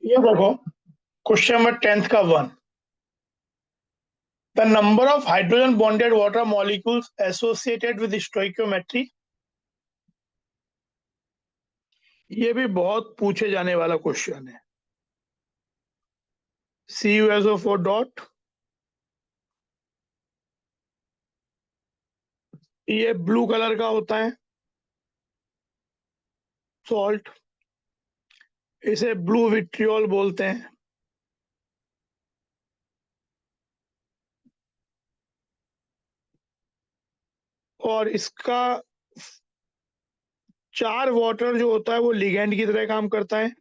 ये देखो, question number 10th का one. The number of hydrogen bonded water molecules associated with stoichiometry. ये भी बहुत पूछे जाने वाला क्वेश्चन है। CuSO4 डॉट, ये ब्लू कलर का होता है सॉल्ट, इसे ब्लू विट्रियोल बोलते हैं। और इसका 4 वाटर जो होता है वो लिगैंड की तरह काम करता है,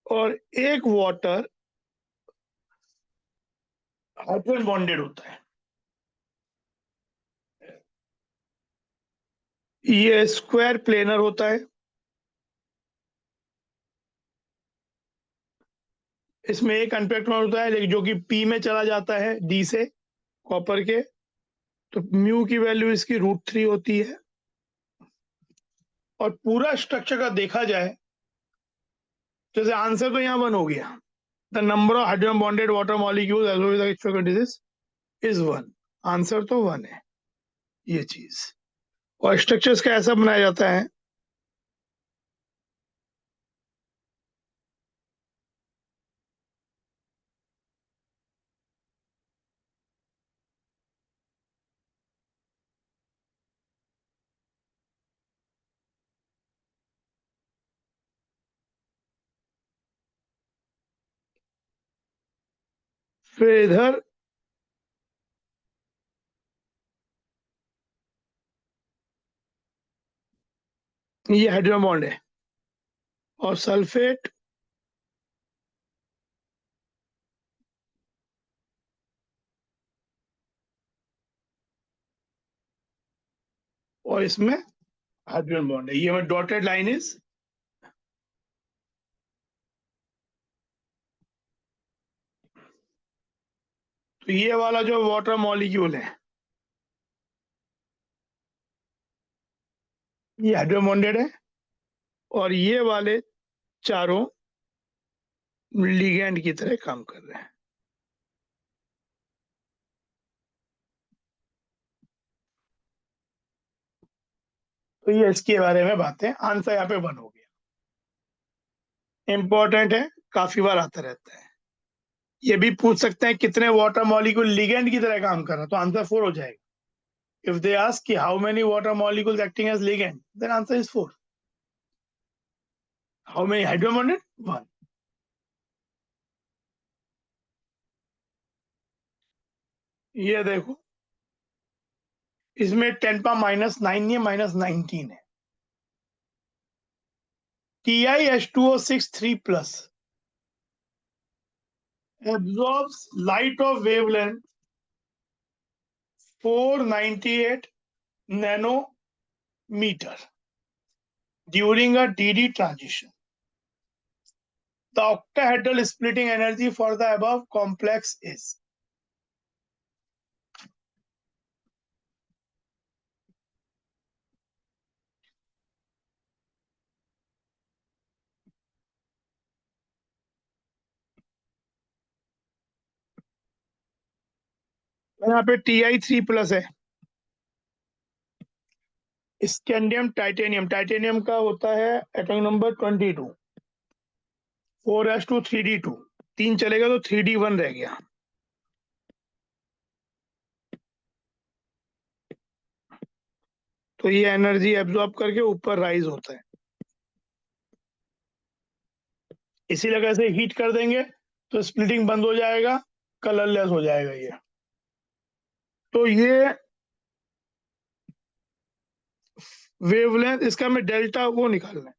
और एक वाटर हाइड्रोजन बॉन्डेड होता है। ये स्क्वायर प्लेनर होता है। इसमें एक अनपेक्ट होता है लेकिन जो कि पी में चला जाता है डी से, कॉपर के, तो म्यू की वैल्यू इसकी √3 होती है। और पूरा स्ट्रक्चर का देखा जाए, जैसे आंसर तो यहाँ 1 हो गया, the number of hydrogen bonded water molecules is 1। Answer तो 1 है ये चीज। और स्ट्रक्चर्स का ऐसा बनाया जाता है, फिर इधर ये हाइड्रोजन बॉन्ड है, और सल्फेट और इसमें हाइड्रोजन बॉन्ड है। ये डॉटेड लाइन इज, तो ये वाला जो वाटर मॉलिक्यूल है ये हाइड्रोजन बॉन्डेड है, और ये वाले चारों लिगैंड की तरह काम कर रहे हैं। तो ये इसके बारे में बातें। आंसर यहाँ पे 1 हो गया। इंपॉर्टेंट है, काफी बार आता रहता है। ये भी पूछ सकते हैं कितने वाटर मॉलिक्यूल लिगेंड की तरह काम कर रहा है, तो आंसर 4 हो जाएगा। इफ दे आस्क कि how many water molecules acting as ligand, then answer is 4। How many hydrogen bonded, 1। ये देखो, इसमें 10⁻⁹ नहीं है, -19 है। TiH2O6 3+ absorbs light of wavelength 498 nanometer during a DD transition. The octahedral splitting energy for the above complex is। यहाँ पे Ti3+ है। Scandium titanium, titanium का होता है एटॉमिक नंबर 22, 4s2 3d2, 3 चलेगा तो 3d1 रह गया। तो ये एनर्जी एब्जॉर्ब करके ऊपर राइज होता है। इसी लगा से हीट कर देंगे तो स्प्लिटिंग बंद हो जाएगा, कलरलेस हो जाएगा ये। तो ये वेवलेंथ, इसका में डेल्टा वो निकालना है,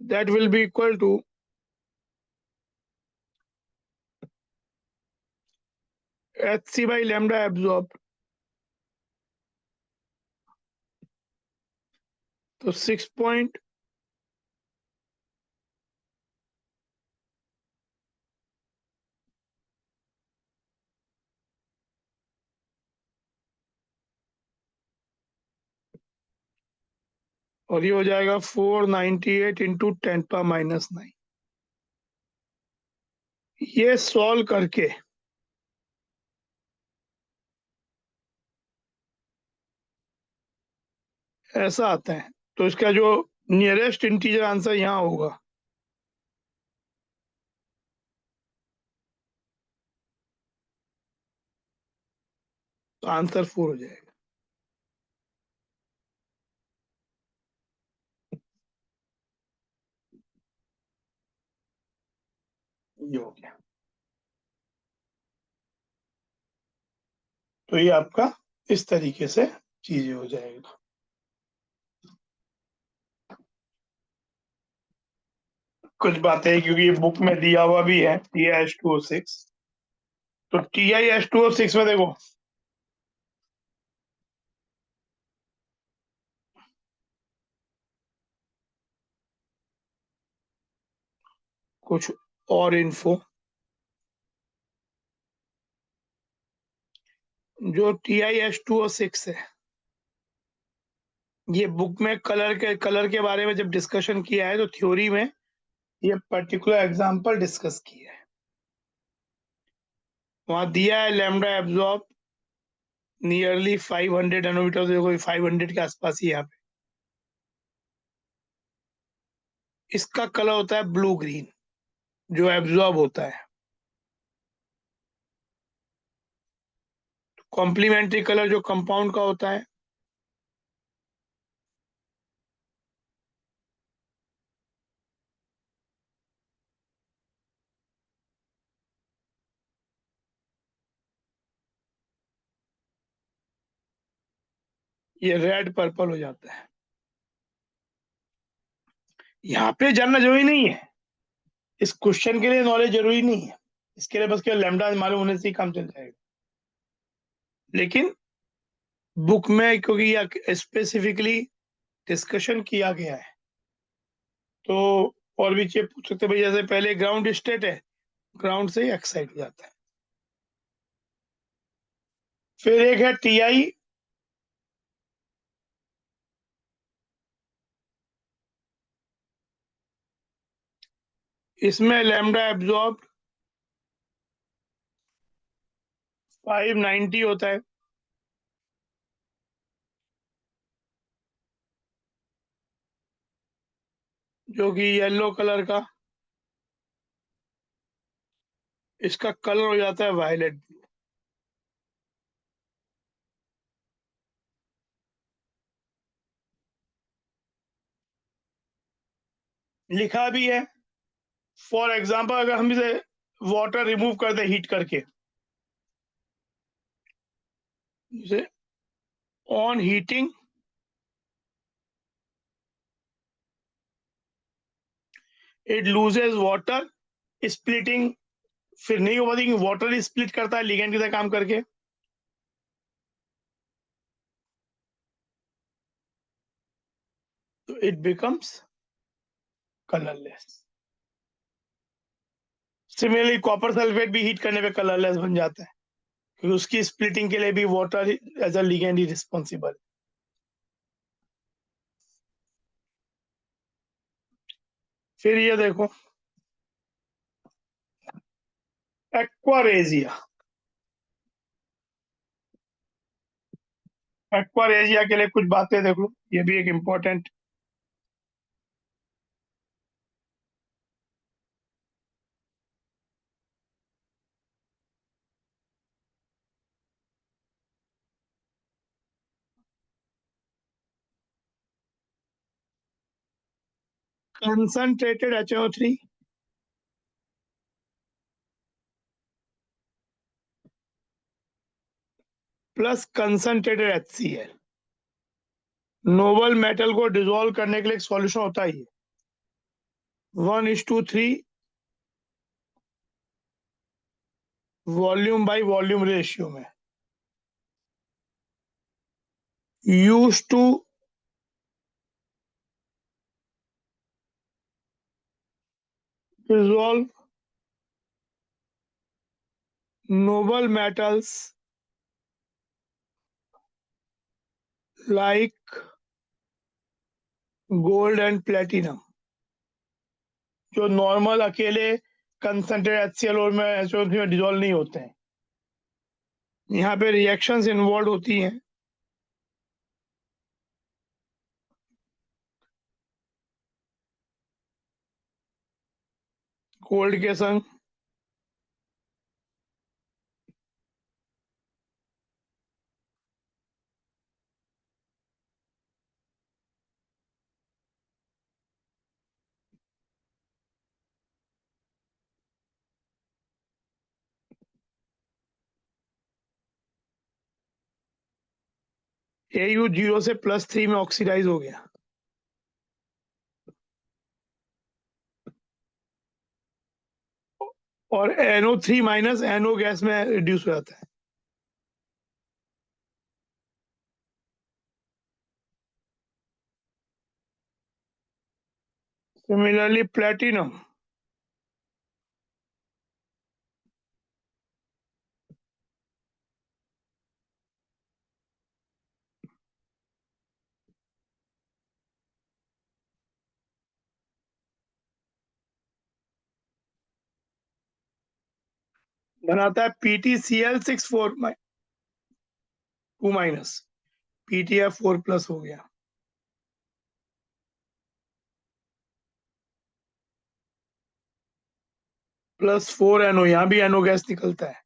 that will be equal to hc/λ absorb. तो 6 पॉइंट और ये हो जाएगा 498 इंटू 10⁻⁹। ये सॉल्व करके ऐसा आता है, तो इसका जो नियरेस्ट इंटीजर आंसर यहाँ होगा, तो आंसर 4 हो जाएगा। ये हो गया। तो ये आपका इस तरीके से चीजें हो जाएगा। कुछ बातें क्योंकि ये बुक में दिया हुआ भी है TiH2O6, तो TiH2O6 में देखो कुछ और इन्फो, जो TiH2O6 है, ये बुक में कलर के बारे में जब डिस्कशन किया है तो थ्योरी में ये पर्टिकुलर एग्जांपल डिस्कस किया है। वहां दिया है लैम्डा एब्जॉर्ब नियरली 500 नैनोमीटर, देखो 500 के आसपास ही यहाँ पे। इसका कलर होता है ब्लू ग्रीन, जो एब्जॉर्ब होता है। कॉम्प्लीमेंट्री कलर जो कंपाउंड का होता है, ये रेड पर्पल हो जाता है। यहाँ पे जानना जरूरी नहीं है, इस क्वेश्चन के लिए नॉलेज जरूरी नहीं है, इसके लिए बस केवल लैम्डा मालूम होने से ही काम चल जाएगा। लेकिन बुक में क्योंकि ये स्पेसिफिकली डिस्कशन किया गया है, तो और भी चीज पूछ सकते हैं भाई, जैसे पहले ग्राउंड स्टेट है, ग्राउंड से एक्साइट हो जाता है। फिर एक है TI, इसमें लैम्डा एब्जॉर्ब 590 होता है, जो कि येलो कलर का, इसका कलर हो जाता है वायलेट। लिखा भी है, फॉर एग्जाम्पल अगर हम इसे वाटर रिमूव कर दे हीट करके, जैसे on heating it loses water splitting, फिर नहीं होगा कि वाटर स्प्लिट करता है लिगेंड की तरह काम करके, तो it becomes colourless. Similarly copper sulphate भी हीट करने पे कलरलेस बन जाता है, क्योंकि उसकी स्प्लिटिंग के लिए भी वाटर एज अ लिगेंड ही रिस्पॉन्सिबल। फिर ये देखो एक्वारेजिया, एक्वारेजिया के लिए कुछ बातें देख लो, ये भी एक important. Concentrated HNO3 plus concentrated HCl, noble metal को डिसॉल्व करने के लिए एक सॉल्यूशन होता है 1:3 वॉल्यूम बाई वॉल्यूम रेशियो में, use to dissolve noble metals like gold and platinum, जो नॉर्मल अकेले कंसंट्रेट HCl में SO3 में डिजोल्व नहीं होते हैं, यहाँ पे रिएक्शंस इन्वॉल्व होती हैं। गोल्ड के संग AU 0 से +3 में ऑक्सीडाइज हो गया, और NO3 माइनस NO गैस में रिड्यूस हो जाता है। सिमिलरली प्लेटिनम बनाता है PtCl6 2 माइनस, PtF4+ हो गया, +4 NO, यहाँ भी NO गैस निकलता है।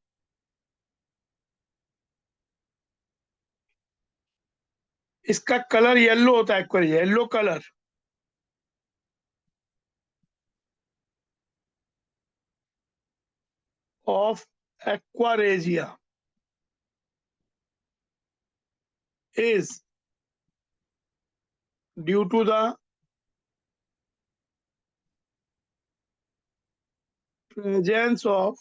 इसका कलर येलो होता है, aqua yellow colour of aqua regia is due to the presence of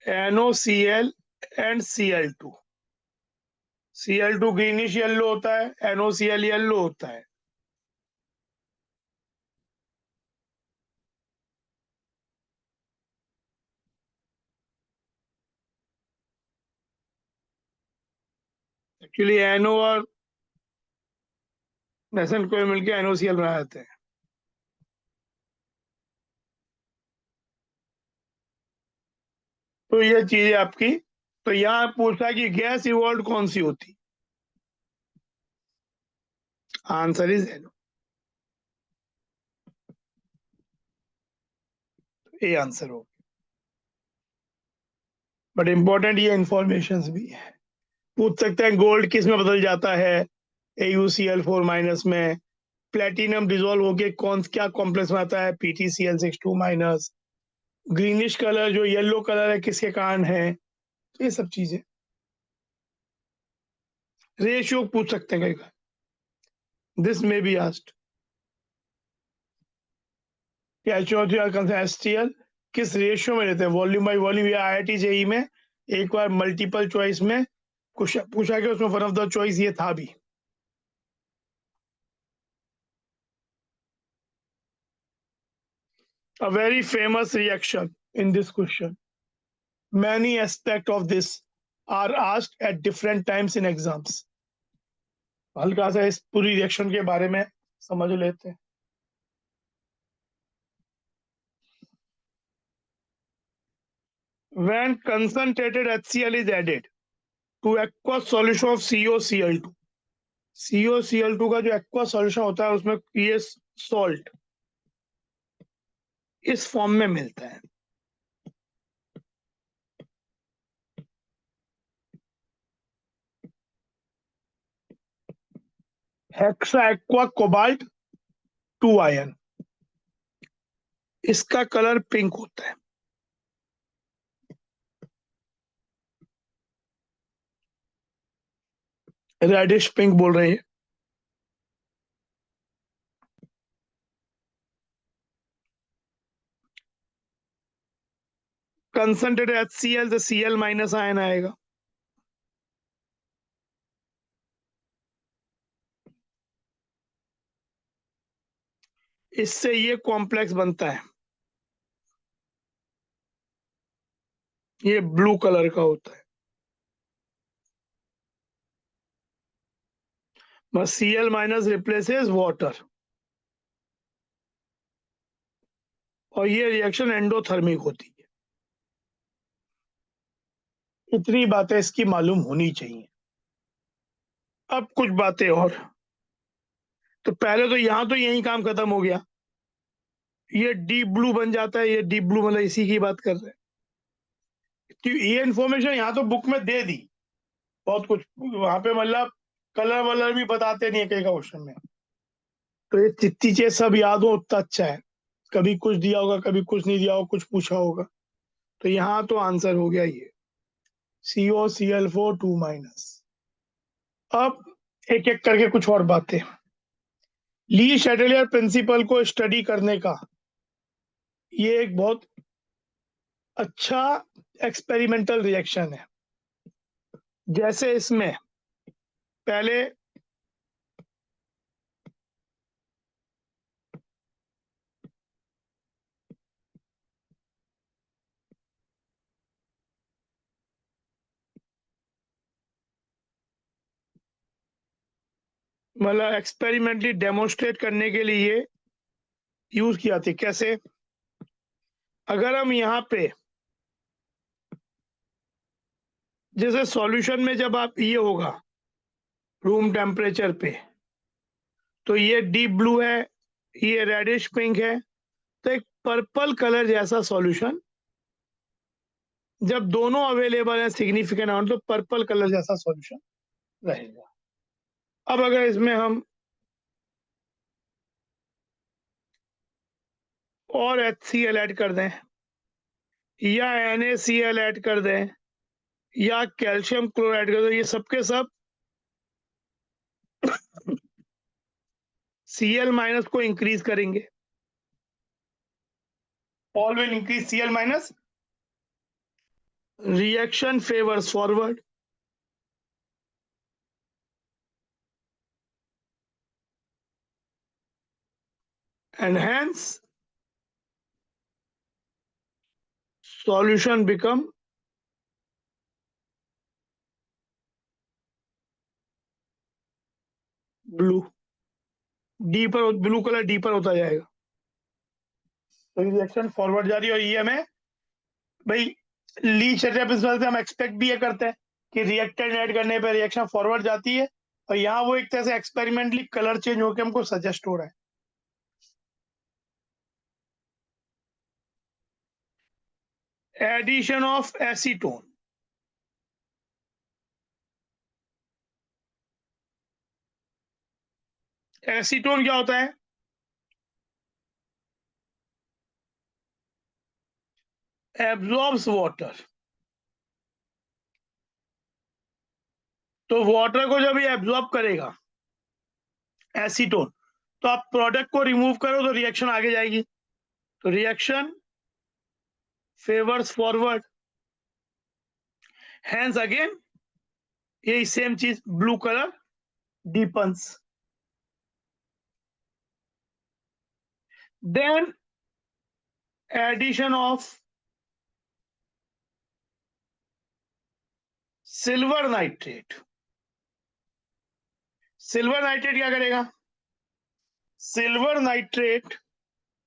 NOCl and Cl2। Cl2 greenish yellow होता है, NOCl येलो होता है। एक्चुअली NO और नेसेंट को मिलकर NOCl बना जाते हैं। तो ये चीज है आपकी। तो यहाँ पूछा कि गैस इवॉल्व कौन सी होती, answer is NO, A answer हो। बट इंपॉर्टेंट ये इंफॉर्मेशन भी है। पूछ सकते हैं गोल्ड किस में बदल जाता है, AuCl4 माइनस में। प्लेटिनम डिजोल्व होके कौन क्या कॉम्प्लेक्स में आता है, PtCl6 माइनस। ग्रीनिश कलर जो येलो कलर है किसके कारण है, तो ये सब चीजें। रेशियो पूछ सकते हैं कई, दिस में बी आस्क्ड HCl किस रेशियो में रहते हैं, वॉल्यूम बाय वॉल्यूम, या IIT JEE में एक बार मल्टीपल चॉइस में कुछ पूछा गया, उसमें वन ऑफ द चॉइस ये था भी। A very famous reaction in this question. Many aspects of this are asked at different times in exams. हल्का सा इस पूरी रिएक्शन के बारे में समझ लेते हैं। When concentrated HCl is added to aqueous solution of COCl2, COCl2 का जो एक्वा सॉल्यूशन होता है उसमें ये सॉल्ट इस फॉर्म में मिलता है, हेक्सा एक्वा कोबाल्ट 2 आयन। इसका कलर पिंक होता है, रेडिश पिंक बोल रहे हैं। कंसंट्रेटेड HCl तो Cl माइनस आयन आएगा। इससे ये कॉम्प्लेक्स बनता है, ये ब्लू कलर का होता है। बस Cl माइनस रिप्लेसेस वाटर, और ये रिएक्शन एंडोथर्मिक होती है। इतनी बातें इसकी मालूम होनी चाहिए। अब कुछ बातें और। तो पहले तो यहां तो यही काम खत्म हो गया, ये डीप ब्लू बन जाता है, ये डीप ब्लू मतलब इसी की बात कर रहे हैं। ये इन्फॉर्मेशन यहाँ तो बुक में दे दी बहुत कुछ, वहां पे मतलब कलर वलर भी बताते नहीं है कई का क्वेश्चन में। तो ये जितनी चीज सब याद हो उतना अच्छा है। कभी कुछ दिया होगा, कभी कुछ नहीं दिया होगा, कुछ पूछा होगा। तो यहाँ तो आंसर हो गया ये COCl4 2 माइनस। अब एक एक करके कुछ और बातें। ली शैटेलियर प्रिंसिपल को स्टडी करने का ये एक बहुत अच्छा एक्सपेरिमेंटल रिएक्शन है। जैसे इसमें पहले मतलब एक्सपेरिमेंटली डेमोन्स्ट्रेट करने के लिए यूज किया था। कैसे? अगर हम यहाँ पे जैसे सॉल्यूशन में जब आप ये होगा रूम टेम्परेचर पे, तो ये डीप ब्लू है, ये रेडिश पिंक है, तो एक पर्पल कलर जैसा सॉल्यूशन जब दोनों अवेलेबल है सिग्निफिकेंट अमाउंट, तो पर्पल कलर जैसा सॉल्यूशन रहेगा। अब अगर इसमें हम और HCl ऐड कर दें या NaCl ऐड कर दें या कैल्शियम क्लोराइड कर दें, ये सबके सब Cl माइनस को इंक्रीज करेंगे। All will increase Cl minus, reaction favors forward, and hence solution become blue, deeper blue colour deeper होता जाएगा। तो रिएक्शन फॉरवर्ड जा रही है, और ये हमें भाई ली शैटेलियर प्रिंसिपल से हम एक्सपेक्ट भी ये करते हैं कि रिएक्टेंट ऐड करने पर रिएक्शन फॉरवर्ड जाती है, और यहाँ वो एक तरह से एक्सपेरिमेंटली कलर चेंज होकर हमको सजेस्ट हो रहा है। एडिशन ऑफ एसीटोन, एसीटोन क्या होता है? Absorbs water. तो वाटर को जब ये एब्जॉर्ब करेगा एसीटोन, तो आप प्रोडक्ट को रिमूव करो तो रिएक्शन आगे जाएगी। तो reaction favours forward, hence again यही सेम चीज blue colour deepens. Then addition of silver nitrate. Silver nitrate क्या करेगा? सिल्वर नाइट्रेट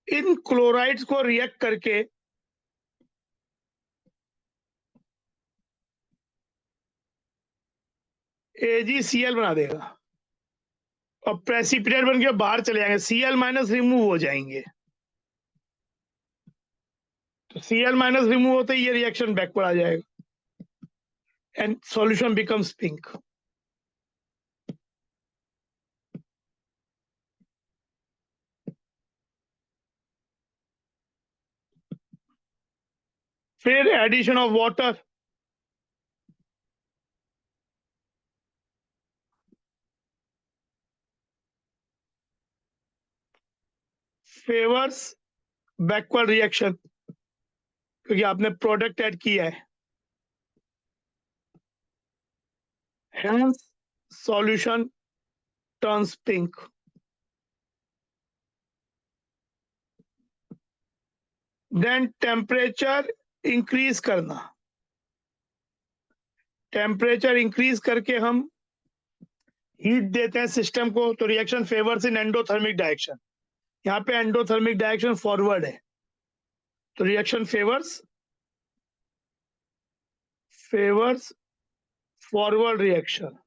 इन क्लोराइड्स को रिएक्ट करके AgCl बना देगा, और प्रेसिपिटेट बन के बाहर चले जाएंगे, Cl माइनस रिमूव हो जाएंगे। तो Cl माइनस रिमूव होते ही ये रिएक्शन बैकवर्ड आ जाएगा एंड सॉल्यूशन बिकम्स पिंक। फिर addition of water, favours backward reaction, क्योंकि आपने प्रोडक्ट ऐड किया है, hence solution turns pink. Then temperature increase करना, टेम्परेचर इंक्रीज करके हम हीट देते हैं सिस्टम को, तो reaction favours in endothermic direction. यहाँ पे एंडोथर्मिक डायरेक्शन फॉरवर्ड है, तो reaction favours forward reaction,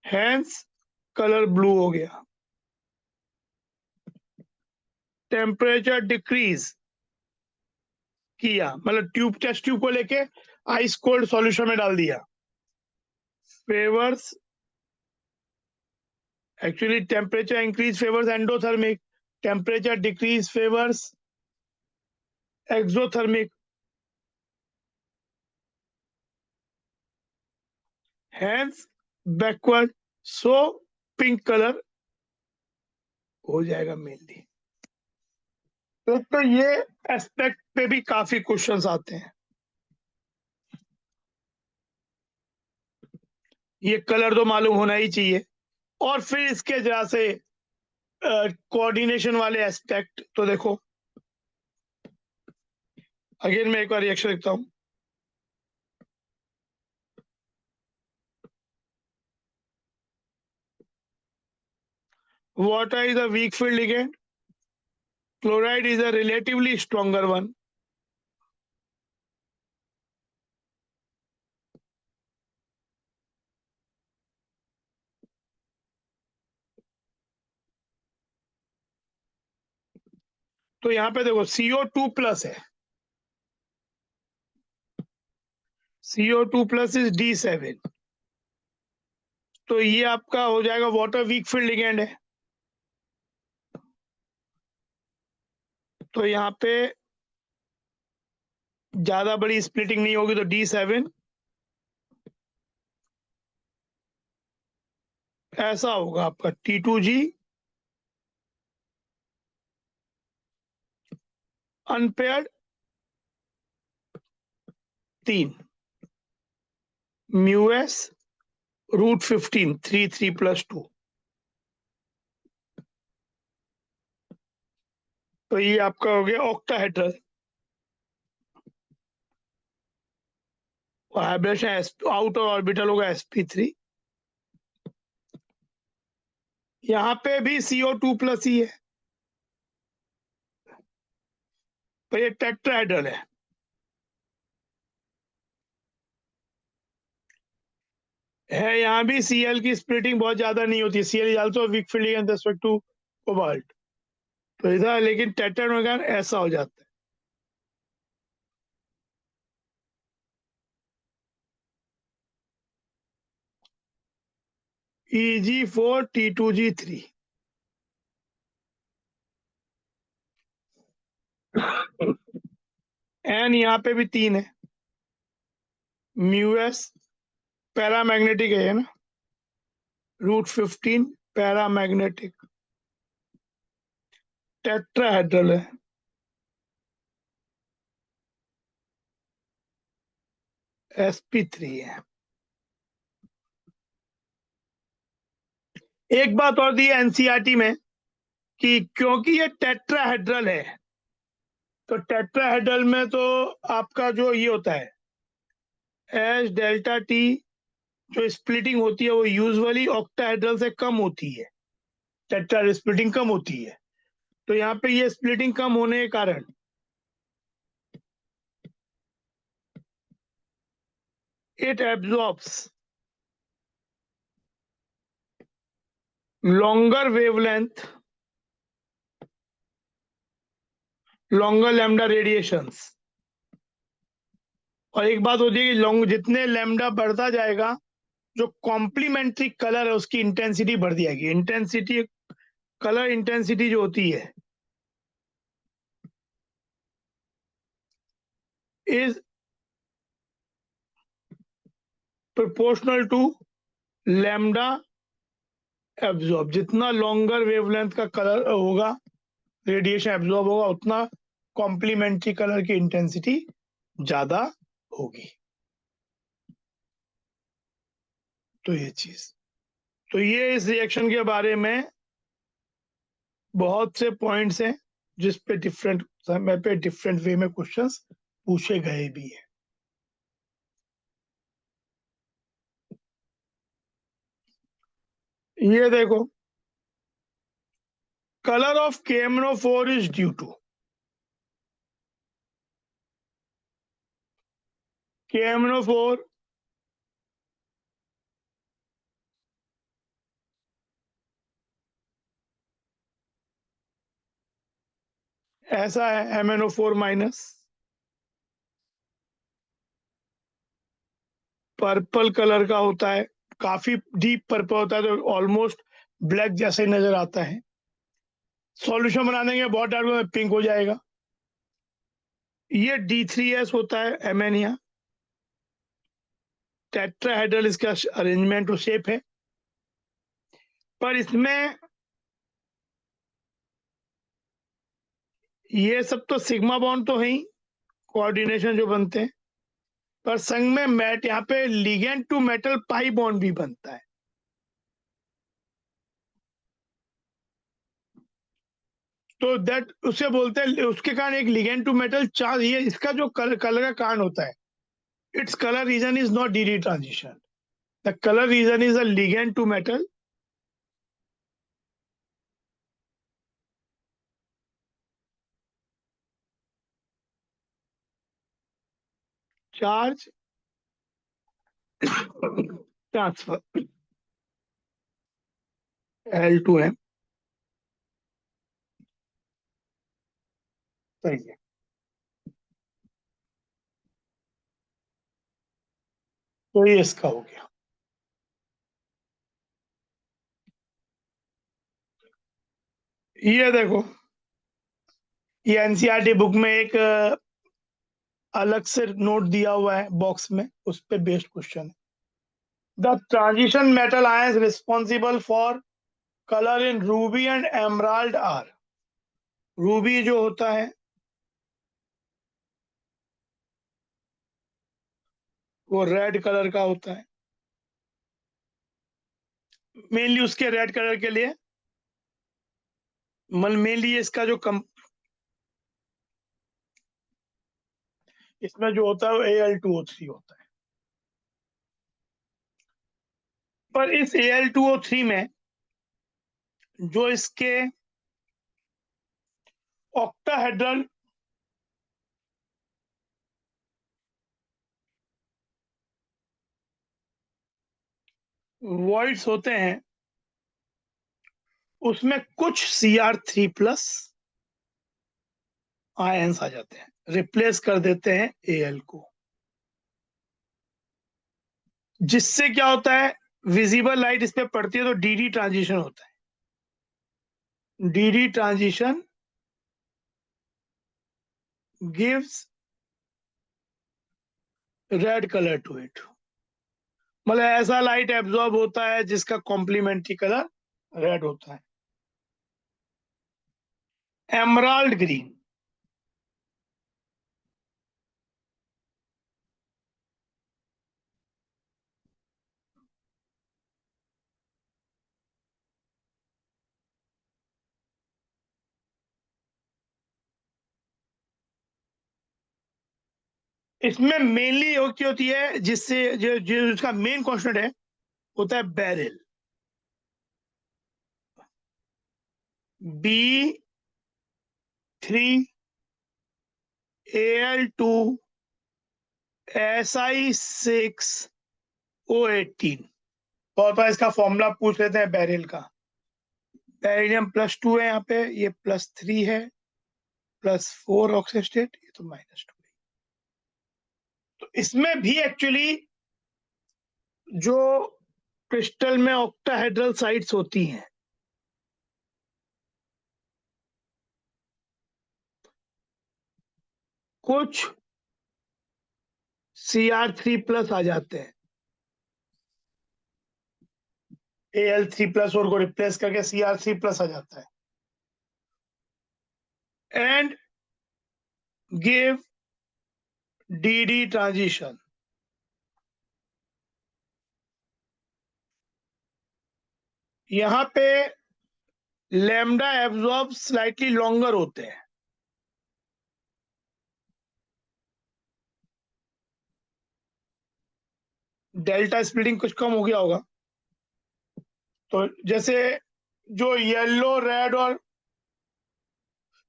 hence colour blue हो गया। टेम्परेचर डिक्रीज किया, मतलब ट्यूब, टेस्ट ट्यूब को लेके आइस कोल्ड सॉल्यूशन में डाल दिया। Favours, actually temperature increase favours endothermic, temperature decrease favours exothermic. Hence backward, so pink colour हो जाएगा मेनली। तो ये एस्पेक्ट पे भी काफी क्वेश्चंस आते हैं। ये कलर तो मालूम होना ही चाहिए, और फिर इसके जरा से कोऑर्डिनेशन वाले एस्पेक्ट। तो देखो अगेन मैं एक बार रिएक्शन लिखता हूं। Water is a weak field ligand. Chloride is a relatively stronger one. तो यहाँ पे देखो CO2 प्लस है, CO2 प्लस इज D7, तो ये आपका हो जाएगा वाटर वीक फील्ड लिगेंड है। तो यहाँ पे ज्यादा बड़ी स्प्लिटिंग नहीं होगी, तो D7 ऐसा होगा आपका T2G अनपेयर्ड 3 μs √15 3 प्लस 2। तो ये आपका हो गया ऑक्टाहेड्रल, और हाइब्रिडेशन आउटर ऑर्बिटल होगा sp3। यहाँ पे भी CO2 प्लस ही है, तो ये टेट्राहेड्रल है। यहाँ भी Cl की स्प्लिटिंग बहुत ज्यादा नहीं होती, Cl is also weak field ligand with respect to cobalt. तो इधर लेकिन टेट्राहेड्रल ऐसा हो जाता है। Eg4 T2G3, एन यहाँ पे भी 3 है, μs पैरामैग्नेटिक है ना, √15 पैरामैग्नेटिक, टेट्राहेड्रल है, sp3 है। एक बात और दी एनसीईआरटी में कि क्योंकि ये टेट्राहेड्रल है, तो टेट्राहेड्रल में तो आपका जो ये होता है एच डेल्टा टी, जो स्प्लिटिंग होती है वो यूजुअली ऑक्टाहेड्रल से कम होती है, टेट्रा स्प्लिटिंग कम होती है। तो यहाँ पे ये स्प्लिटिंग कम होने के कारण it absorbs longer wavelength, longer lambda radiations। और एक बात होती है कि लॉन्ग जितने लैम्डा बढ़ता जाएगा, जो कॉम्प्लीमेंट्री कलर है उसकी इंटेंसिटी बढ़ जाएगी। इंटेंसिटी, कलर इंटेंसिटी जो होती है is proportional to lambda absorb. जितना लॉन्गर वेवलेंथ का कलर होगा, रेडिएशन एब्जॉर्ब होगा, उतना कॉम्प्लीमेंट्री कलर की इंटेंसिटी ज्यादा होगी। तो ये चीज, तो ये इस रिएक्शन के बारे में बहुत से पॉइंट्स हैं जिस पे डिफरेंट समय पे डिफरेंट वे में क्वेश्चंस पूछे गए भी हैं। ये देखो, colour of KMnO4 is due to KMnO4 ऐसा है, MnO4 माइनस, पर्पल कलर का होता है, काफी डीप पर्पल होता है, तो ऑलमोस्ट ब्लैक जैसे नजर आता है। सॉल्यूशन बनाने के बहुत डार्क में पिंक हो जाएगा। ये D3S होता है, एमेनिया, टेट्राहेड्रल इसका अरेंजमेंट और शेप है, पर इसमें ये सब तो सिग्मा बॉन्ड तो है ही, कोऑर्डिनेशन जो बनते हैं, पर संग में मैट यहाँ पे ligand to metal pi bond भी बनता है। तो दैट उसे बोलते हैं, उसके कारण एक लिगेंड टू मेटल चार्ज, ये इसका जो कलर का कारण होता है, its colour region is not DD transition, the colour region is a ligand to metal charge transfer, L2M। सही है, तो ये इसका हो गया। ये देखो, ये एनसीईआरटी बुक में एक अलग से नोट दिया हुआ है बॉक्स में, उस पे बेस्ड क्वेश्चन है। The transition metal ions responsible for colour in ruby and emerald are, ruby जो होता है वो रेड कलर का होता है, मेनली उसके रेड कलर के लिए, मेनली इसका जो इसमें जो होता है वो Al2O3 होता है। पर इस Al2O3 में जो इसके ऑक्टाहेड्रल वॉइड्स होते हैं, उसमें कुछ Cr3+ आयंस आ जाते हैं, रिप्लेस कर देते हैं Al को, जिससे क्या होता है, विजिबल लाइट इस पे पड़ती है तो DD ट्रांजिशन होता है। DD transition gives red colour to it, मतलब ऐसा लाइट एब्जॉर्ब होता है जिसका कॉम्प्लीमेंट्री कलर रेड होता है। एमराल्ड ग्रीन, इसमें मेनली क्या होती है, जिससे जो उसका मेन कॉन्स्टेंट है होता है बेरिल, B3, Al2, Si6O18। बहुत बार इसका फॉर्मूला पूछ लेते हैं बेरिल का। बेरिलियम +2 है यहाँ पे, ये +3 है, +4 ऑक्सीजन स्टेट, ये तो -2 है। तो इसमें भी एक्चुअली जो क्रिस्टल में ऑक्टाहेड्रल साइट्स होती हैं, कुछ Cr3+ आ जाते हैं, Al3+ और को रिप्लेस करके Cr3+ आ जाता है, एंड गिव DD ट्रांजिशन। यहाँ पे लैम्डा एब्जॉर्ब स्लाइटली लॉन्गर होते हैं, डेल्टा स्प्लिटिंग कुछ कम हो गया होगा, तो जैसे जो येलो, रेड और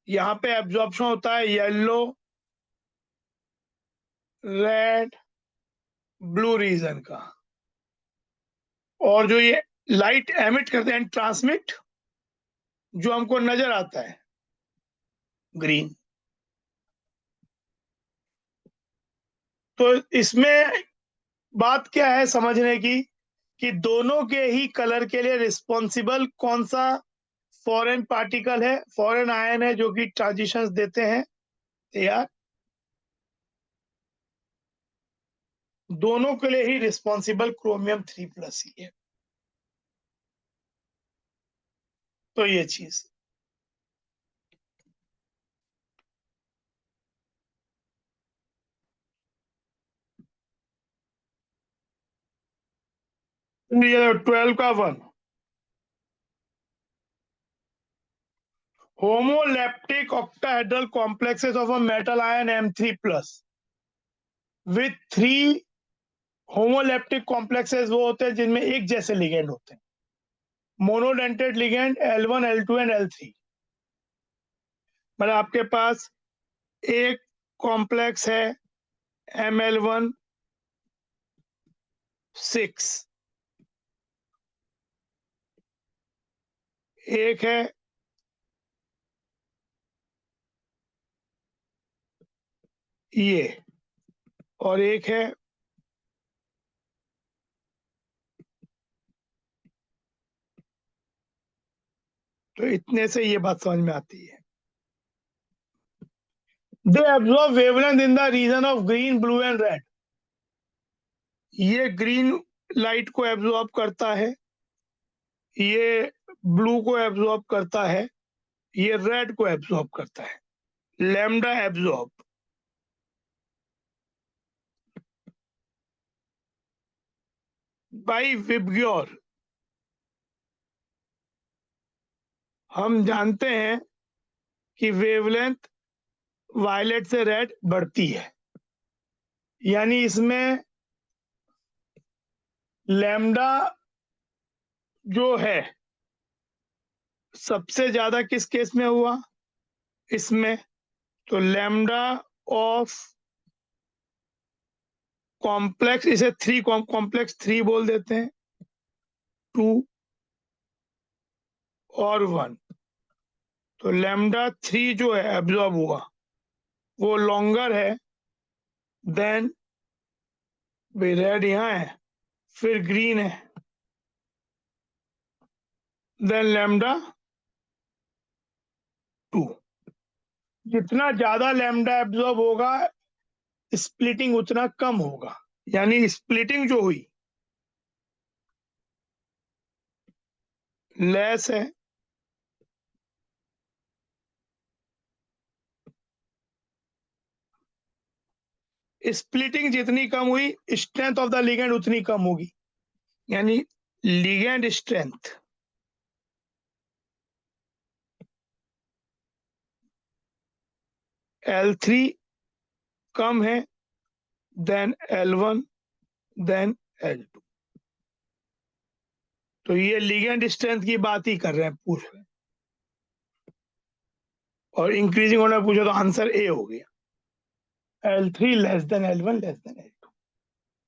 यहाँ पे एब्जॉर्प्शन होता है येलो, रेड, ब्लू रीजन का, और जो ये लाइट एमिट करते हैं, ट्रांसमिट, जो हमको नजर आता है ग्रीन। तो इसमें बात क्या है समझने की, कि दोनों के ही कलर के लिए रिस्पॉन्सिबल कौन सा फॉरेन पार्टिकल है, फॉरेन आयन है, जो कि ट्रांजिशंस देते हैं यार, दोनों के लिए ही रिस्पॉन्सिबल क्रोमियम 3+ ही है। तो ये चीज, ये 12 का 1, homoleptic octahedral complexes of a metal ion M3+ with 3 homoleptic complexes वो होते हैं जिनमें एक जैसे लिगेंड होते हैं, monodentate ligand L1, L2 and L3। मतलब आपके पास एक कॉम्प्लेक्स है ML1 6, एक है ये, और एक है तो इतने से ये बात समझ में आती है। They absorb wavelength in the region of green, blue and red. ये ग्रीन लाइट को एब्जॉर्ब करता है, ये ब्लू को एब्जॉर्ब करता है, ये रेड को एब्जॉर्ब करता है। Lambda absorb by VIBGYOR. हम जानते हैं कि वेवलेंथ वायलेट से रेड बढ़ती है, यानी इसमें लैम्डा जो है सबसे ज्यादा किस केस में हुआ, इसमें। तो लैम्डा ऑफ कॉम्प्लेक्स, इसे कॉम्प्लेक्स 3 बोल देते हैं, 2 और 1। तो लैम्डा 3 जो है एब्जॉर्ब हुआ वो लॉन्गर है देन, रेड यहाँ है, फिर ग्रीन है, देन लैम्डा 2। जितना ज्यादा लैम्डा एब्जॉर्ब होगा स्प्लिटिंग उतना कम होगा, यानी स्प्लिटिंग जो हुई लेस है। स्प्लिटिंग जितनी कम हुई स्ट्रेंथ ऑफ द लिगेंड उतनी कम होगी, यानी लिगेंड स्ट्रेंथ L3 कम है देन L1 देन L2। तो ये लिगेंड स्ट्रेंथ की बात ही कर रहे हैं पूछ रहे हैं। और इंक्रीजिंग होना पूछो तो आंसर ए हो गया, L3 less than L1 less than L2।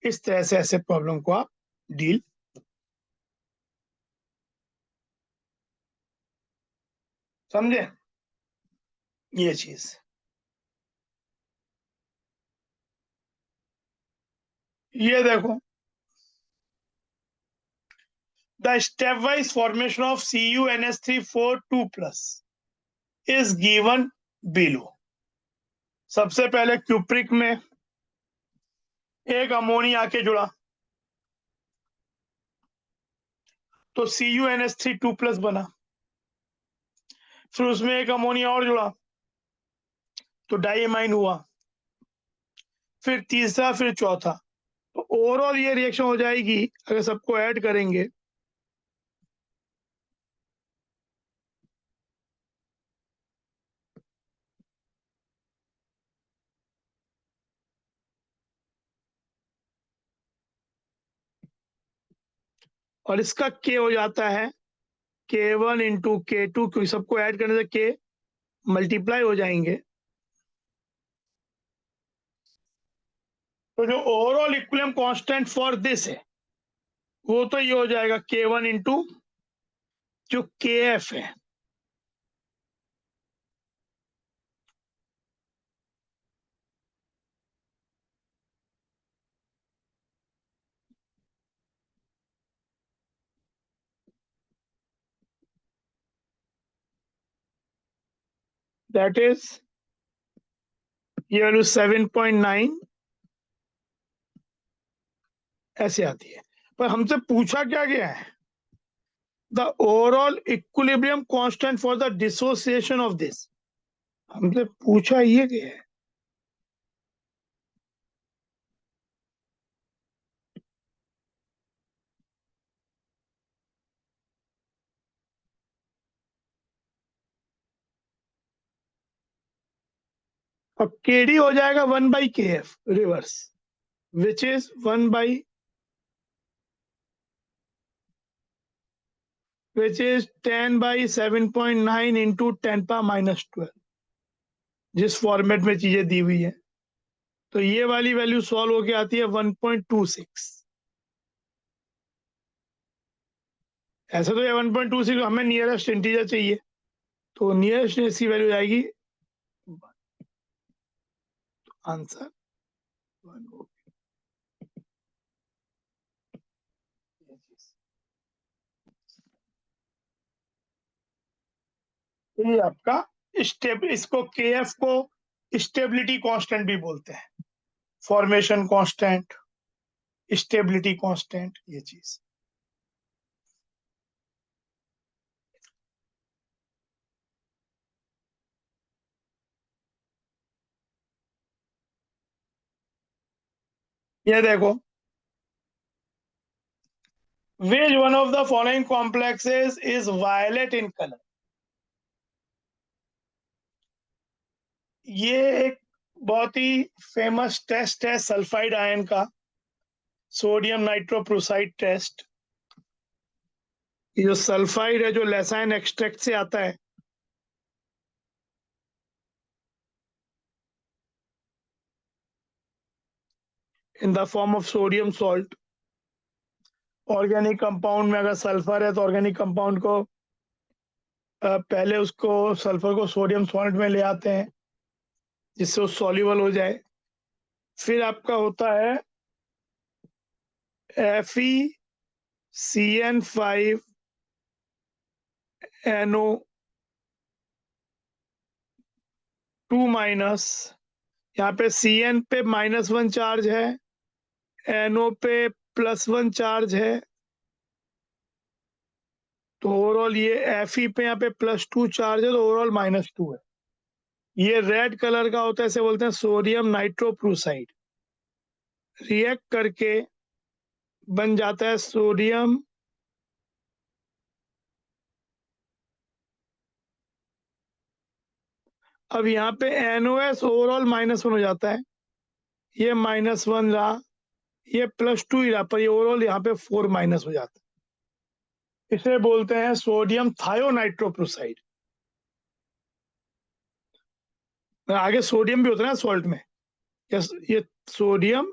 इस तरह से ऐसे प्रॉब्लम को आप डील, समझे ये चीज। ये देखो, the step wise formation of CuNH3 4 2+ is given below. सबसे पहले क्यूप्रिक में एक अमोनिया आके जुड़ा, तो CuNH3 2+ बना, फिर उसमें एक अमोनिया और जुड़ा तो डाइएमाइन हुआ, फिर तीसरा, फिर चौथा। तो ओवरऑल ये रिएक्शन हो जाएगी अगर सबको ऐड करेंगे, और इसका K हो जाता है K1 इंटू K2, क्योंकि सबको ऐड करने से K मल्टीप्लाई हो जाएंगे। तो जो overall equilibrium constant for this है वो तो ये हो जाएगा K1 इंटू जो KF है, दैट इज ये वैल्यू 7.9 ऐसे आती है। पर हमसे पूछा क्या गया है, the overall equilibrium constant for the dissociation of this, हमसे पूछा ये गया है। अब KD हो जाएगा 1/KF reverse, which is 1 which is 10/7.9 into 10⁻⁻12, जिस फॉर्मेट में चीजें दी हुई है। तो ये वाली वैल्यू सॉल्व होके आती है 1.26। ऐसा तो ये 1.26 हमें नियरेस्ट इंटीजर चाहिए, तो नियरेस्ट इसकी वैल्यू आएगी, आंसर 1 होगा। ये आपका स्टेप, इसको KF को स्टेबिलिटी कांस्टेंट भी बोलते हैं, फॉर्मेशन कांस्टेंट, स्टेबिलिटी कांस्टेंट, ये चीज। ये देखो, which one of the following complexes is violet in color? ये एक बहुत ही फेमस टेस्ट है सल्फाइड आयन का, सोडियम नाइट्रोप्रोसाइड टेस्ट। ये जो सल्फाइड है जो लेसाइन एक्सट्रैक्ट से आता है, in the form of sodium salt. Organic compound में अगर सल्फर है तो ऑर्गेनिक कंपाउंड को पहले उसको सल्फर को सोडियम सॉल्ट में ले आते हैं जिससे वो सॉल्युबल हो जाए। फिर आपका होता है FeCN5NO2-, यहाँ पे Cn पे -1 चार्ज है, NO पे +1 चार्ज है, तो ओवरऑल ये Fe पे यहाँ पे +2 चार्ज है, तो ओवरऑल -2 है। ये रेड कलर का होता है, इसे बोलते हैं सोडियम नाइट्रोप्रोसाइड। रिएक्ट करके बन जाता है सोडियम अब यहाँ पे NOS ओवरऑल -1 हो जाता है, ये -1 रहा, ये +2 ही रहा, पर ये ओवरऑल यहाँ पे 4 माइनस हो जाता है। इसे बोलते हैं सोडियम थायोनाइट्रोप्रोसाइड। आगे सोडियम भी होता है ना सॉल्ट में, ये सोडियम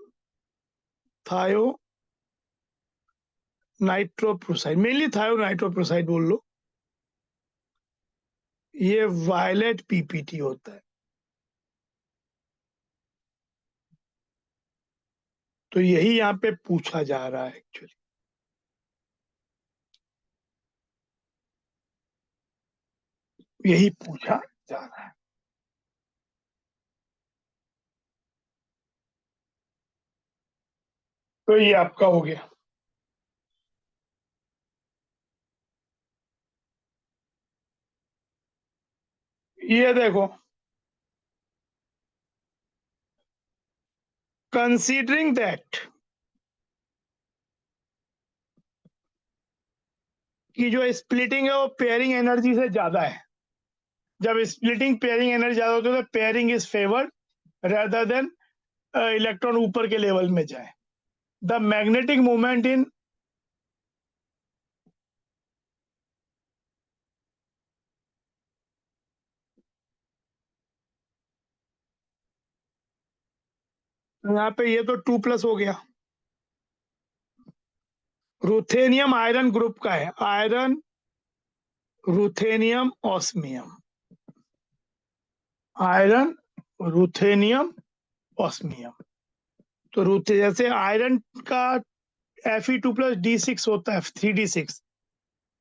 थायो नाइट्रोप्रोसाइड, मेनली थायोनाइट्रोप्रोसाइड बोल लो, ये वायलेट PPT होता है। तो यही यहाँ पे पूछा जा रहा है एक्चुअली, यही पूछा जा रहा है। तो ये आपका हो गया। ये देखो, कंसीडरिंग दैट कि जो स्प्लिटिंग है वो पेयरिंग एनर्जी से ज्यादा है, जब स्प्लिटिंग पेयरिंग एनर्जी ज्यादा होती है तो pairing is favoured rather than electron ऊपर के लेवल में जाए। द मैग्नेटिक मोमेंट इन यहाँ पे ये तो 2+ हो गया। रुथेनियम आयरन ग्रुप का है, iron ruthenium osmium, iron ruthenium osmium. तो रुथे जैसे आयरन का Fe2+D6 होता है 3D6,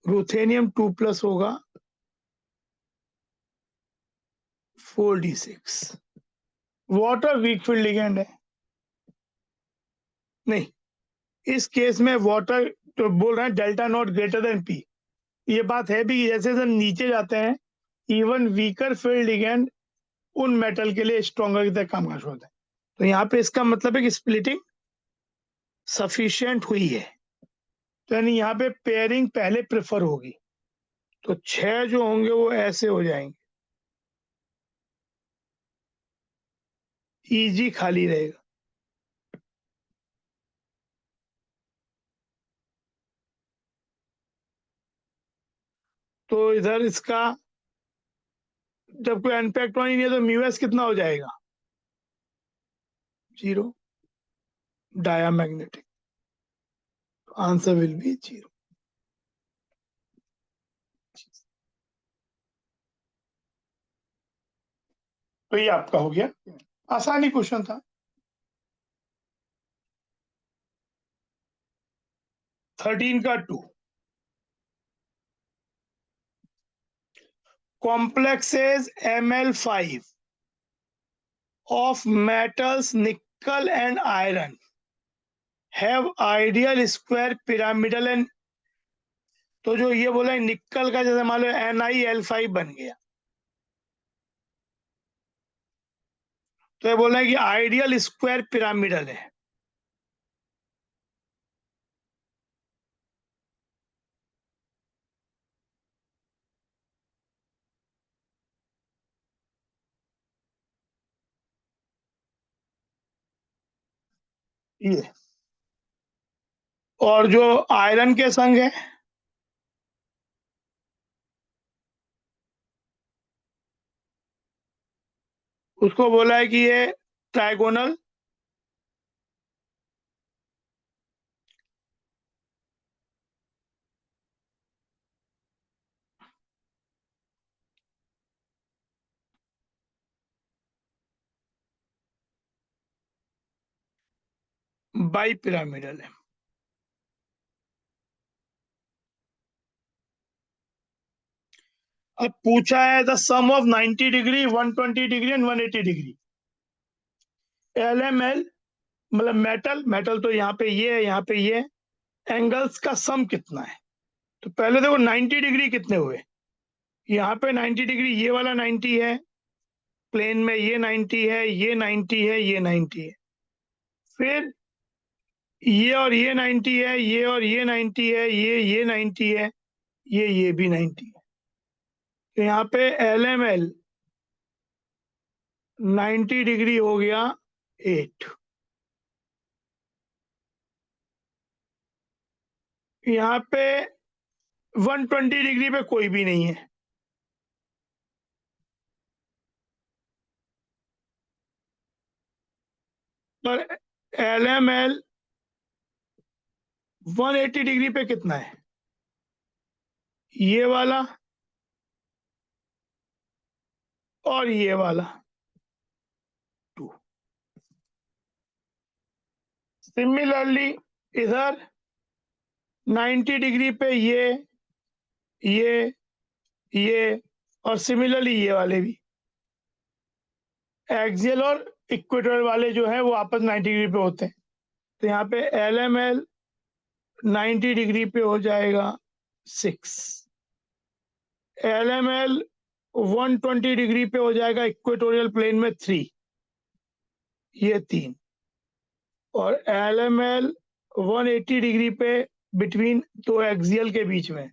रुथेनियम 2+ होगा 4D6। Water week field ligand है, नहीं इस केस में वाटर तो बोल रहे हैं delta not greater than P. ये बात है भी, जैसे जैसे नीचे जाते हैं इवन वीकर फील्ड लिगेंड उन मेटल के लिए स्ट्रॉन्गर की तरह काम कर होता है। तो यहाँ पे इसका मतलब है कि स्प्लिटिंग सफिशिएंट हुई है, तो यानी यहाँ पे पेयरिंग पहले प्रेफर होगी। तो 6 जो होंगे वो ऐसे हो जाएंगे, ईजी खाली रहेगा। तो इधर इसका जब कोई अनपैक्ड नहीं है तो म्यूएस कितना हो जाएगा, 0, डायामैग्नेटिक, आंसर विल बी 0। तो ये आपका हो गया, आसानी क्वेश्चन था। 13 का 2, complexes Ml5 of metals nickel and iron have ideal square pyramidal and, तो जो ये बोला है निकल का जैसे मान लो NiL5 बन गया, तो ये बोला है कि आइडियल स्क्वायर पिरामिडल है। ये और जो आयरन के संग है उसको बोला है कि ये ट्राइगोनल बाई पिरामिडल है। अब पूछा है the sum of 90 degree 120 degree and 180 degree LML, मतलब मेटल, मेटल तो यहाँ पे ये है, यहाँ पे ये, एंगल्स का सम कितना है। तो पहले देखो 90 डिग्री कितने हुए, यहाँ पे 90 डिग्री, ये वाला 90 है, प्लेन में ये 90 है, ये 90 है, ये 90 है, फिर ये और ये 90 है, ये और ये 90 है, ये 90 है, ये भी 90 है। तो यहाँ पे LML 90 डिग्री हो गया 8, यहाँ पे 120 डिग्री पे कोई भी नहीं है, और LML 180 डिग्री पे कितना है, ये वाला और ये वाला 2। सिमिलरली इधर 90 डिग्री पे ये और सिमिलरली ये वाले भी, एक्सियल और इक्वेटोरियल वाले जो है वो आपस 90 डिग्री पे होते हैं। तो यहाँ पे LML 90 डिग्री पे हो जाएगा 6, LML 120 डिग्री पे हो जाएगा इक्वेटोरियल प्लेन में 3, ये 3, और LML 180 डिग्री पे बिटवीन दो एक्सियल के बीच में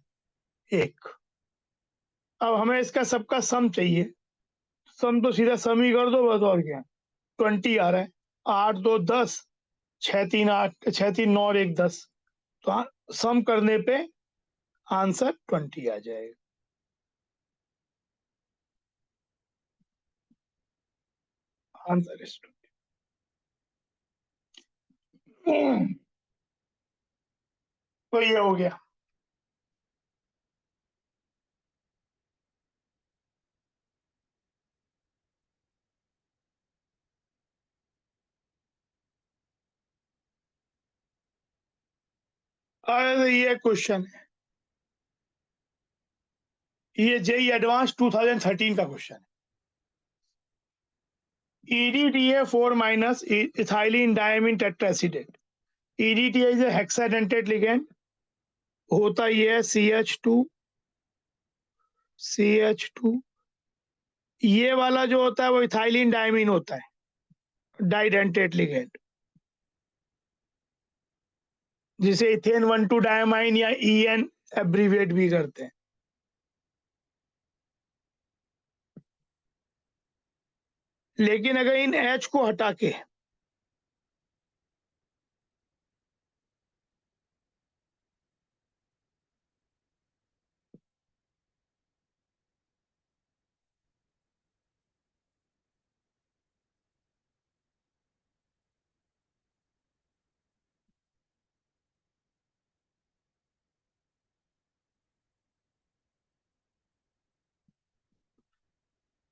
1। अब हमें इसका सबका सम चाहिए, सम तो सीधा सम ही कर दो बस, और क्या, 20 आ रहा है, 8 2 10, 6 3 8, 6 3 9 और 1 10, तो सम करने पे आंसर 20 आ जाएगा। Answer is 20। तो ये हो गया। अरे ये क्वेश्चन है, ये जेई एडवांस 2013 का क्वेश्चन है। EDTA 4 minus ethylene diamine tetracetate. EDTA is a hexadentate ligand, होता ये है CH2 ये वाला जो होता है वो इथाइलिन डायमीन होता है, डाइडेंटेट लिगेंड, जिसे इथेन 1,2 डायमाइन या EN एब्रीविएट भी करते हैं। लेकिन अगर इन H को हटा के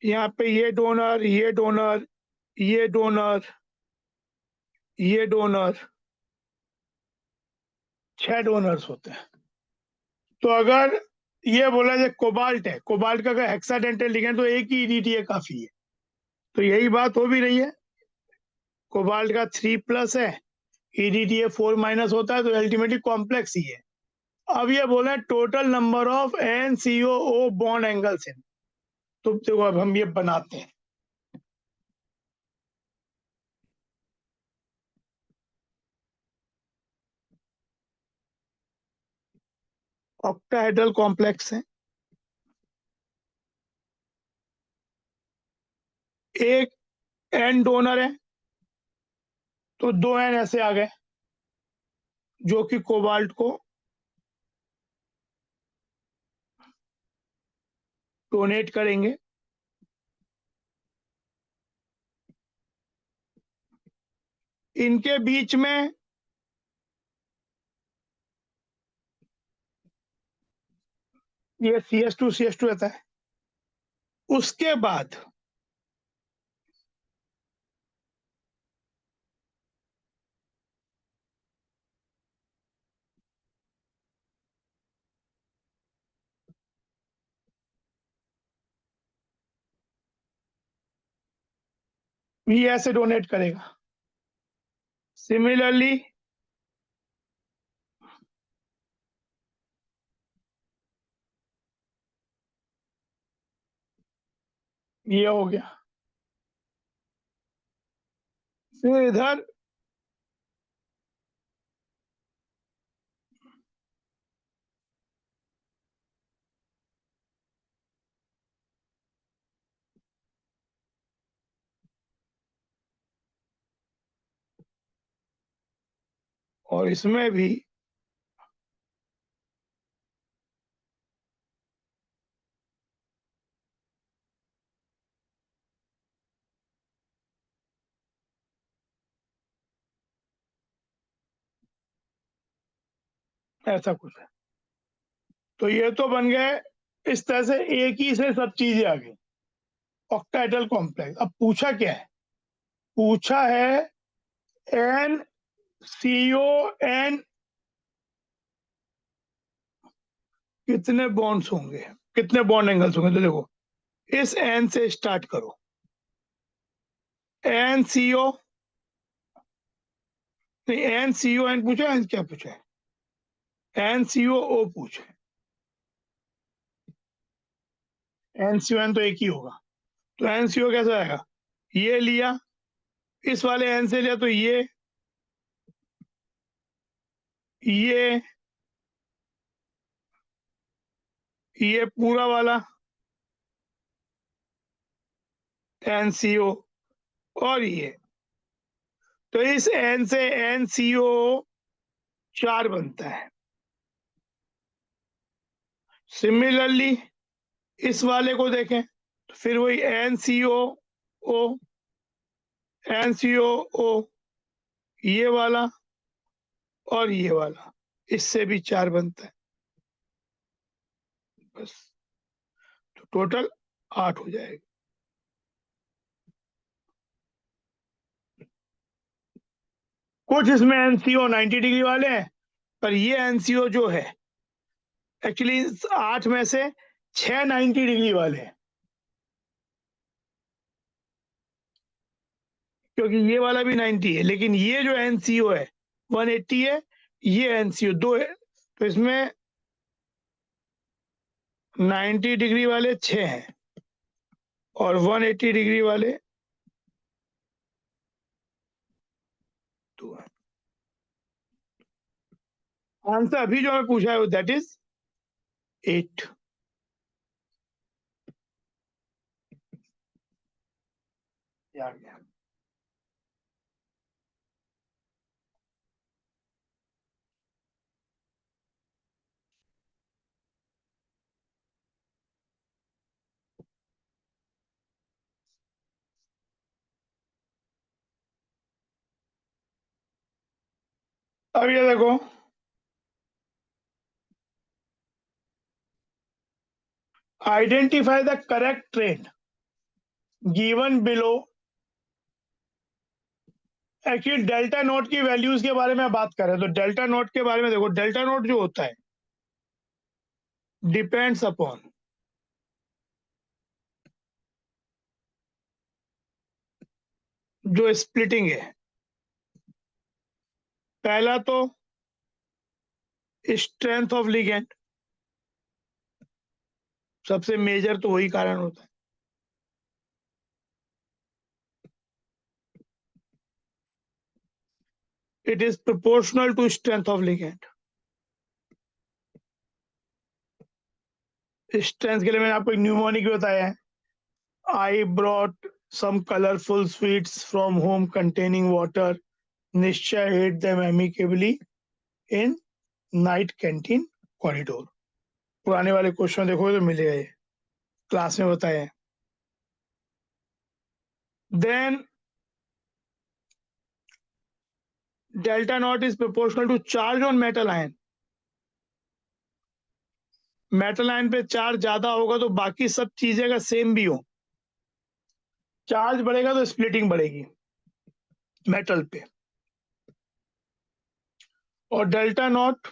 यहाँ पे ये डोनर, ये डोनर, ये डोनर, ये डोनर, 6 डोनर्स होते हैं। तो अगर ये बोला जाए कोबाल्ट है, कोबाल्ट का अगर हेक्साडेंटेट लिगेंड तो एक ही EDTA काफी है। तो यही बात हो भी रही है, कोबाल्ट का 3+ है, EDTA 4 माइनस होता है, तो अल्टीमेटली कॉम्प्लेक्स ही है। अब ये बोले total number of NCOO bond angles है। तो देखो अब हम ये बनाते हैं। ऑक्टाहेड्रल कॉम्प्लेक्स है, एक N डोनर है, तो 2 N ऐसे आ गए जो कि कोबाल्ट को डोनेट करेंगे। इनके बीच में ये CH2 रहता है। उसके बाद ये ऐसे डोनेट करेगा। सिमिलरली ये हो गया, फिर इधर और इसमें भी ऐसा कुछ है। तो ये तो बन गए इस तरह से, एक ही से सब चीजें आ गई, ऑक्टाहेड्रल कॉम्प्लेक्स। अब पूछा क्या है, पूछा है NCON कितने बॉन्ड्स होंगे, कितने बॉन्ड एंगल्स होंगे। तो देखो इस N से स्टार्ट करो, NCO नहीं, NCON पूछा है, क्या पूछा है, NCOO पूछा है। NCON तो एक ही होगा, तो NCO कैसा आएगा, ये लिया, इस वाले N से लिया, तो ये पूरा वाला NCO और ये, तो इस N से NCO 4 बनता है। सिमिलरली इस वाले को देखें तो फिर वही NCO, NCO ये वाला और ये वाला, इससे भी 4 बनता है, बस। तो टोटल 8 हो जाएगा। कुछ इसमें एनसीओ 90 डिग्री वाले हैं, पर ये एनसीओ जो है एक्चुअली 8 में से 6 90 डिग्री वाले हैं, क्योंकि ये वाला भी 90 है, लेकिन ये जो एनसीओ है 180 है, ये एनसीओ 2 है, तो इसमें 90 डिग्री वाले 6 हैं और 180 डिग्री वाले 2 हैं। आंसर अभी जो हमें पूछा है दैट इज 8। आ गया। अब ये देखो, identify the correct trend given below. Actually delta naught की वैल्यूज के बारे में बात करें तो डेल्टा नोट के बारे में देखो, डेल्टा नोट जो होता है डिपेंड्स अपॉन जो स्प्लिटिंग है। पहला तो स्ट्रेंथ ऑफ लिगेंड, सबसे मेजर तो वही कारण होता है। It is proportional to strength of ligand. Strength के लिए मैंने आपको एक न्यूमोनिक बताया है, I brought some colorful sweets from home containing water. निश्चय ate them amicably in night canteen corridor. पुराने वाले क्वेश्चन देखोगे तो मिलेगा, ये क्लास में बताया है। Then delta naught is proportional to charge on metal ion. Metal ion पे चार्ज ज्यादा होगा तो बाकी सब चीजें का सेम भी हो, चार्ज बढ़ेगा तो स्प्लिटिंग बढ़ेगी मेटल पे। और delta naught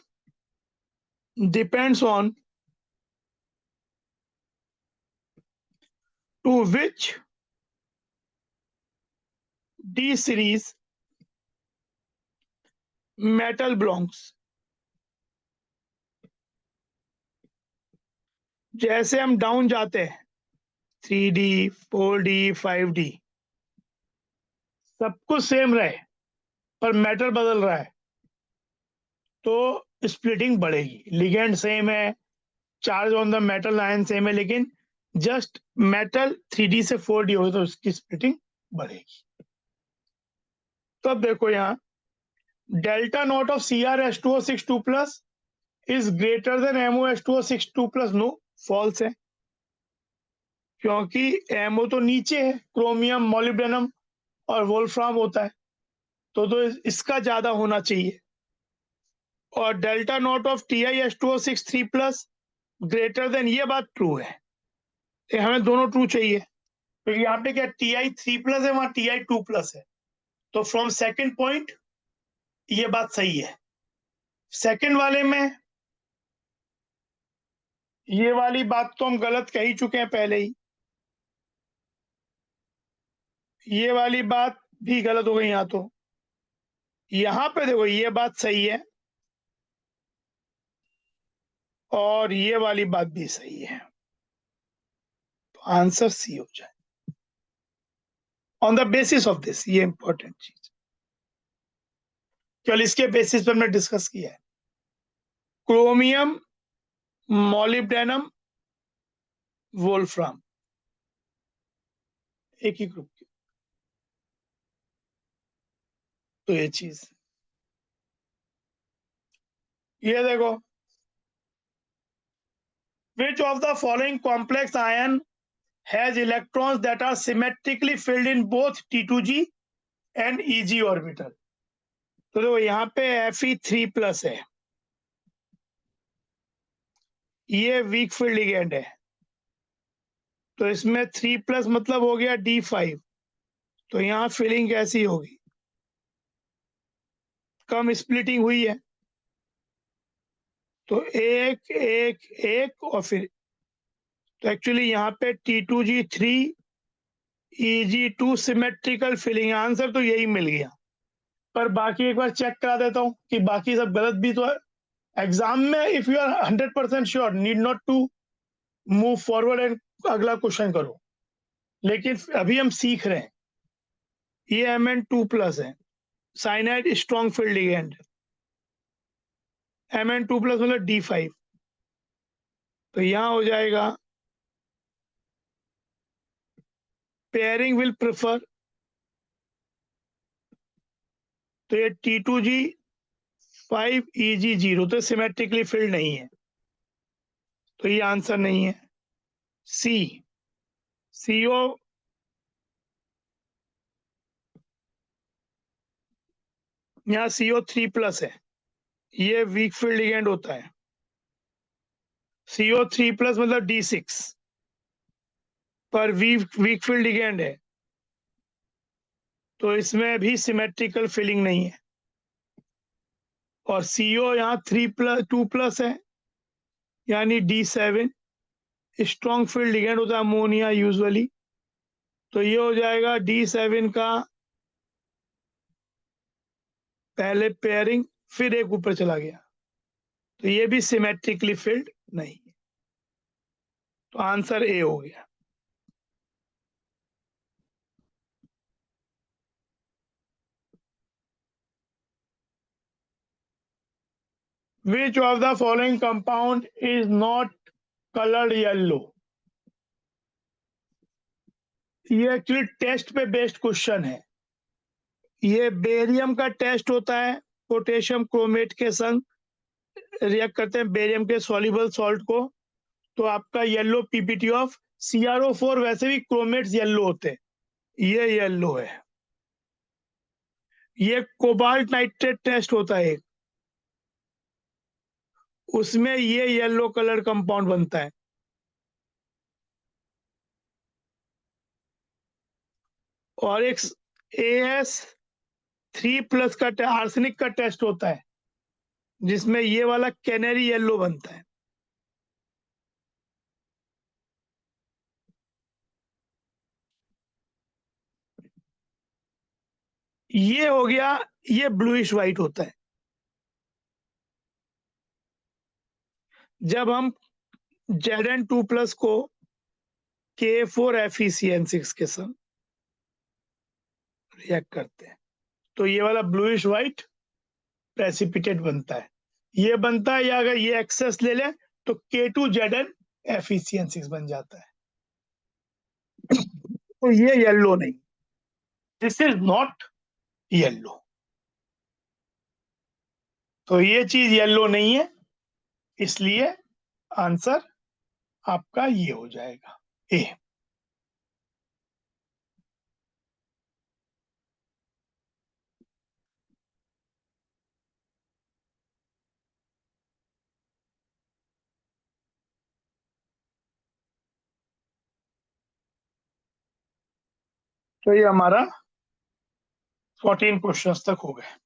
depends on to which d series metal belongs. जैसे हम डाउन जाते हैं 3D 4D 5D, सब कुछ सेम रहे पर मेटल बदल रहा है तो स्प्लिटिंग बढ़ेगी। लिगेंड सेम है, charge on the metal ion same है, लेकिन जस्ट मेटल 3D से 4D हो तो उसकी स्प्लिटिंग बढ़ेगी। तो अब देखो यहाँ delta naught of CrH2O6 2+ is greater than MoH2O6 2+। No, false है, क्योंकि MO तो नीचे है, क्रोमियम मोलिब्डेनम और वोल्फ्राम होता है, तो इसका ज्यादा होना चाहिए। और delta naught of TiH2O6 3+ greater than, ये बात ट्रू है, हमें दोनों ट्रू चाहिए, क्योंकि यहाँ पे क्या Ti3+ है, वहां Ti2+ है, तो फ्रॉम सेकंड पॉइंट ये बात सही है। सेकंड वाले में ये वाली बात तो हम गलत कह ही चुके हैं पहले ही, ये वाली बात भी गलत हो गई। यहाँ तो यहाँ पे देखो ये बात सही है और ये वाली बात भी सही है, तो आंसर सी हो जाए on the basis of this. ये इंपॉर्टेंट चीज चल इसके बेसिस पर हमने डिस्कस किया है। क्रोमियम मोलिब्डेनम वोल्फ्राम एक ही ग्रुप की, तो ये चीज, ये देखो, which of the following complex ion has electrons that are symmetrically filled in both T2G and EG orbital। तो देखो यहाँ पे Fe3+ है, ये वीक फील्ड लिगेंड है, तो इसमें 3+ मतलब हो गया D5। तो यहाँ फिलिंग कैसी होगी, कम स्प्लिटिंग हुई है, तो एक एक एक और फिर, तो एक्चुअली यहाँ पे T2G3 EG2 symmetrical filling, answer तो यही मिल गया। पर बाकी एक बार चेक करा देता हूँ कि बाकी सब गलत भी तो है। एग्जाम में if you are 100% sure, need not to move forward and अगला क्वेश्चन करो, लेकिन अभी हम सीख रहे हैं। ये Mn2+ है, cyanide strong field ligand, Mn2+ मतलब D5, तो यहाँ हो जाएगा पेयरिंग विल प्रेफर, तो ये T2G5 EG0, तो सिमेट्रिकली फिल्ड नहीं है, तो ये आंसर नहीं है। सी CO, यहाँ CO3+ है, ये वीक फील्ड लिगेंड होता है। CO3+ मतलब D6, पर वीक फील्ड लिगेंड है, तो इसमें भी सिमेट्रिकल फिलिंग नहीं है। और CO यहाँ 2+ है, यानी D7, स्ट्रॉन्ग फील्ड लिगेंड होता है अमोनिया यूजुअली, तो ये हो जाएगा D7 का पहले पेयरिंग, फिर एक ऊपर चला गया, तो ये भी सिमेट्रिकली फिल्ड नहीं है, तो आंसर ए हो गया। Which of the following compound is not colored yellow? ये एक्चुअली टेस्ट पे बेस्ड क्वेश्चन है। ये बेरियम का टेस्ट होता है, पोटेशियम क्रोमेट के संग रिएक्ट करते हैं बेरियम के सॉल्युबल सॉल्ट को, तो आपका येलो पीपीटी ऑफ CrO4, वैसे भी क्रोमेट्स येलो होते हैं, ये येलो है। ये कोबाल्ट नाइट्रेट टेस्ट होता है, उसमें ये येलो कलर कंपाउंड बनता है। और एक AS3+ का आर्सेनिक का टेस्ट होता है, जिसमें ये वाला कैनरी येलो बनता है। ये हो गया, ये ब्लूइश व्हाइट होता है। जब हम Zn2+ को K4FeCN6 के संग रिएक्ट करते हैं, तो ये वाला ब्लूइश व्हाइट प्रेसिपिटेट बनता है, ये बनता है, या अगर ये एक्सेस ले लें तो K2ZnFeCN6 बन जाता है। तो ये येलो नहीं, दिस इज नॉट येलो, तो ये चीज येलो नहीं है, इसलिए आंसर आपका ये हो जाएगा ए। तो ये हमारा 14 क्वेश्चंस तक हो गए।